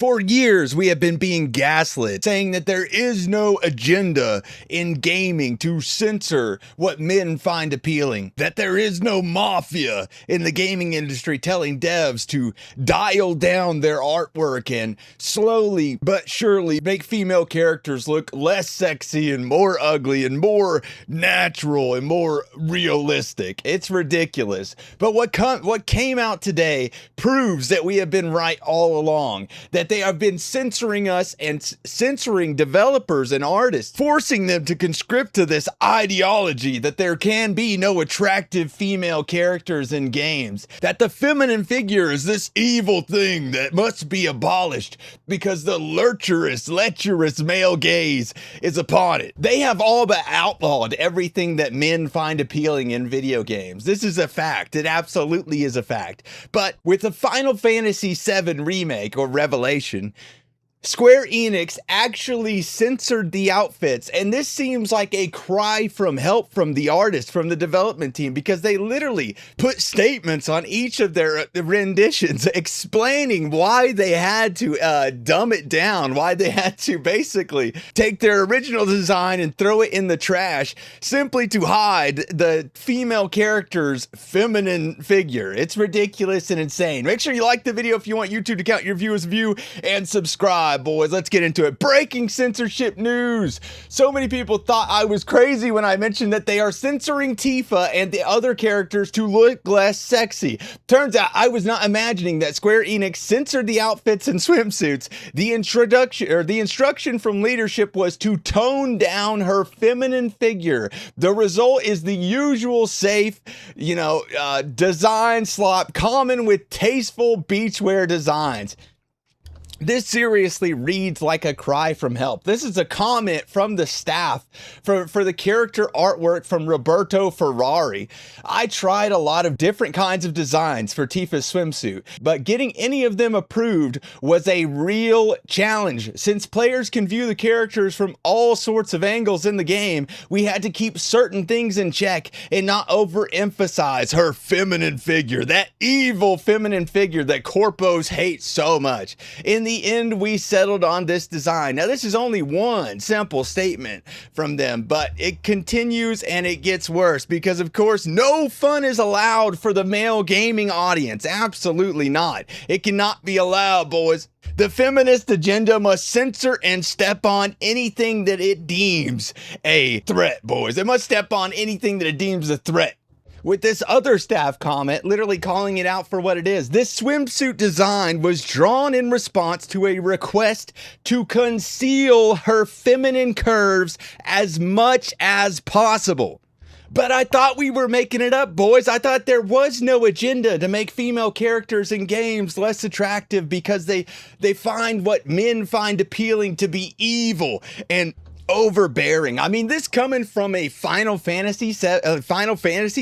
For years, we have been being gaslit, saying that there is no agenda in gaming to censor what men find appealing, that there is no mafia in the gaming industry telling devs to dial down their artwork and slowly but surely make female characters look less sexy and more ugly and more natural and more realistic. It's ridiculous. But what came out today proves that we have been right all along, that they have been censoring us and censoring developers and artists, forcing them to conscript to this ideology that there can be no attractive female characters in games, that the feminine figure is this evil thing that must be abolished because the lecherous male gaze is upon it. They have all but outlawed everything that men find appealing in video games. This is a fact. It absolutely is a fact. But with the Final Fantasy VII remake or Revelation, Square Enix actually censored the outfits, and this seems like a cry from help from the artist, from the development team, because they literally put statements on each of their renditions explaining why they had to dumb it down, why they had to basically take their original design and throw it in the trash simply to hide the female character's feminine figure. It's ridiculous and insane. Make sure you like the video if you want YouTube to count your view as a view, and subscribe. Boys, let's get into it. Breaking censorship news. So many people thought I was crazy when I mentioned that they are censoring Tifa and the other characters to look less sexy. Turns out I was not imagining that Square Enix censored the outfits and swimsuits. The instruction from leadership was to tone down her feminine figure. The result is the usual safe, design slop common with tasteful beachwear designs. This seriously reads like a cry from help. This is a comment from the staff for the character artwork from Roberto Ferrari. I tried a lot of different kinds of designs for Tifa's swimsuit, but getting any of them approved was a real challenge. Since players can view the characters from all sorts of angles in the game, we had to keep certain things in check and not overemphasize her feminine figure, that evil feminine figure that corpos hate so much. In the end, we settled on this design. Now, this is only one simple statement from them, but it continues and it gets worse because, of course, no fun is allowed for the male gaming audience. Absolutely not. It cannot be allowed, boys. The feminist agenda must censor and step on anything that it deems a threat, boys. It must step on anything that it deems a threat. With this other staff comment literally calling it out for what it is. This swimsuit design was drawn in response to a request to conceal her feminine curves as much as possible. But I thought we were making it up, boys. I thought there was no agenda to make female characters in games less attractive because they find what men find appealing to be evil and overbearing. I mean, this coming from a Final Fantasy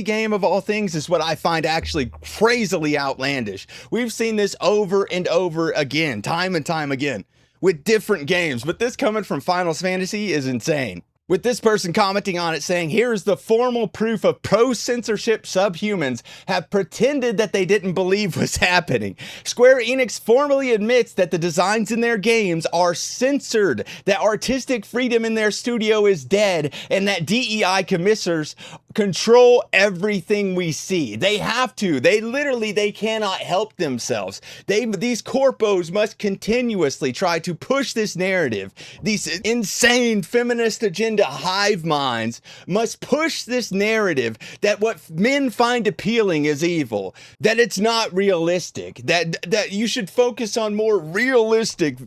game of all things is what I find actually crazily outlandish. We've seen this over and over again, time and time again, with different games, but this coming from Final Fantasy is insane. With this person commenting on it saying, here's the formal proof of pro-censorship subhumans have pretended that they didn't believe was happening. Square Enix formally admits that the designs in their games are censored, that artistic freedom in their studio is dead, and that DEI commissioners control everything we see. They have to. They cannot help themselves. These corpos must continuously try to push this narrative. These insane feminist agenda hive minds must push this narrative that what men find appealing is evil, that it's not realistic, that you should focus on more realistic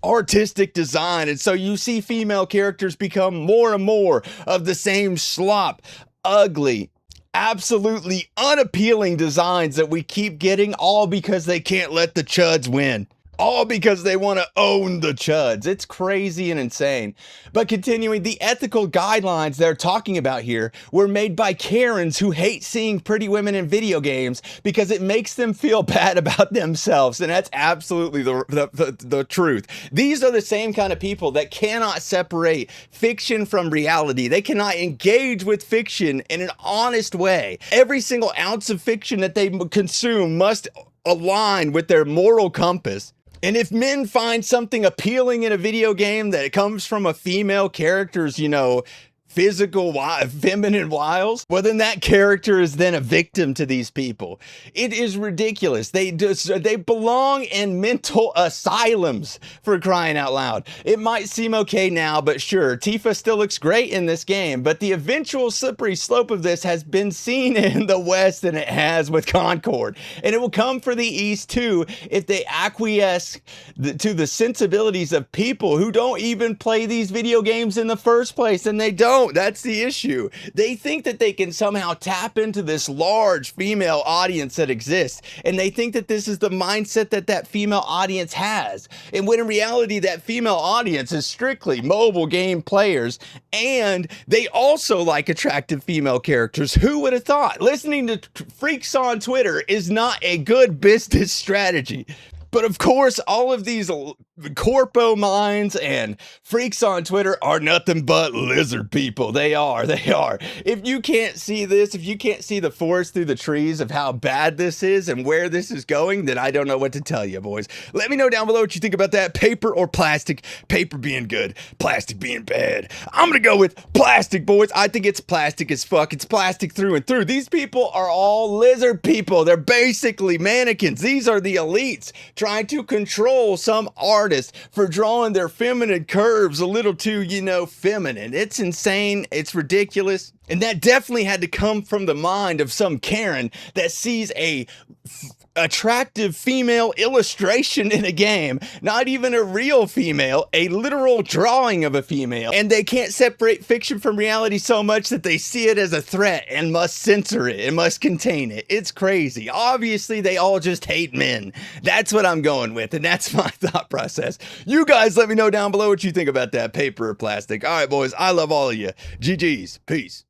artistic design. And so you see female characters become more and more of the same slop, ugly, absolutely unappealing designs that we keep getting, all because they can't let the chuds win. All because they want to own the chuds. It's crazy and insane. But continuing, the ethical guidelines they're talking about here were made by Karens who hate seeing pretty women in video games because it makes them feel bad about themselves. And that's absolutely the truth. These are the same kind of people that cannot separate fiction from reality. They cannot engage with fiction in an honest way. Every single ounce of fiction that they consume must align with their moral compass. And if men find something appealing in a video game that comes from a female character's, physical, feminine wiles, well, then that character is then a victim to these people. It is ridiculous. They belong in mental asylums, for crying out loud. It might seem okay now, but sure, Tifa still looks great in this game, but the eventual slippery slope of this has been seen in the West than it has with Concord. And it will come for the East too if they acquiesce to the sensibilities of people who don't even play these video games in the first place, and they don't. That's the issue. They think that they can somehow tap into this large female audience that exists, and they think that this is the mindset that that female audience has. And when in reality, that female audience is strictly mobile game players, and they also like attractive female characters. Who would have thought? Listening to freaks on Twitter is not a good business strategy. But of course, all of these corpo minds and freaks on Twitter are nothing but lizard people. They are. If you can't see this, if you can't see the forest through the trees of how bad this is and where this is going, then I don't know what to tell you, boys. Let me know down below what you think about that. Paper or plastic? Paper being good, plastic being bad. I'm gonna go with plastic, boys. I think it's plastic as fuck. It's plastic through and through. These people are all lizard people. They're basically mannequins. These are the elites trying to control some artist for drawing their feminine curves a little too, feminine. It's insane. It's ridiculous. And that definitely had to come from the mind of some Karen that sees a attractive female illustration in a game, not even a real female, a literal drawing of a female, and they can't separate fiction from reality so much that they see it as a threat and must censor it and must contain it. It's crazy. Obviously, they all just hate men. That's what I'm going with, and that's my thought process. You guys let me know down below what you think about that, paper or plastic. All right, boys, I love all of you. GG's. Peace.